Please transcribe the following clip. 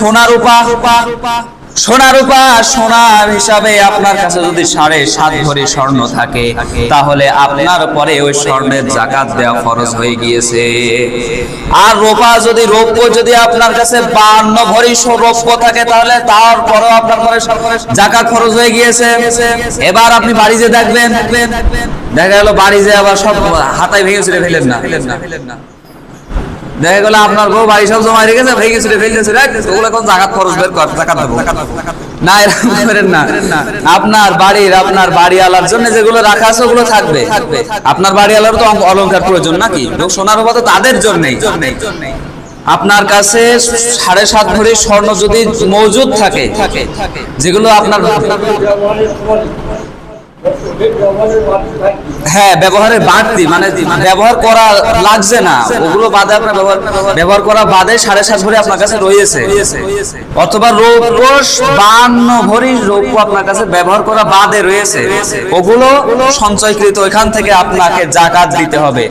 সোনা রূপা সোনার হিসাবে আপনার কাছে যদি 7.5 ভরি স্বর্ণ থাকে, তাহলে আপনার পরে ওই স্বর্ণের যাকাত দেওয়া ফরজ হয়ে গিয়েছে। আর রৌপ্য যদি আপনার কাছে 52 ভরি রৌপ্য থাকে, তাহলে তারপরেও আপনার পরে যাকাত ফরজ হয়ে গিয়েছে। এবার আপনি বাড়ি যে দেখবেন, দেখা গেল বাড়ি যে আবার সব হাতায় ভেঙে ছিঁড়ে ফেলেন না, দেখা গেল আপনার বউ বাড়ি সব জমা রেখেছে, ভেঙে ছিঁড়ে ফেলতেছে, ওগুলো এখন যাকাত খরচ বের কর, যাকাত দেবো না, এরকম করেন না। আপনার বাড়িওয়ালার জন্য যেগুলো রাখা আছে ওগুলো থাকবে। আপনার বাড়িওয়ালার তো অলংকার প্রয়োজন নাকি, সোনার রূপা তো তাদের জন্যই। আপনার কাছে 7.5 ভরি স্বর্ণ যদি মজুদ থাকে, যেগুলো আপনার হ্যাঁ ব্যবহারের বাড়তি, মানে ব্যবহার করা লাগছে না, ওগুলো বাদে আপনার ব্যবহার করা বাদে 7.5 ভরি আপনার কাছে রয়েছে, অথবা রৌপ্য 52 ভরি রৌপ্য আপনার কাছে ব্যবহার করা বাদে রয়েছে, ওগুলো সঞ্চয়কৃত, ওইখান থেকে আপনাকে যাকাত দিতে হবে।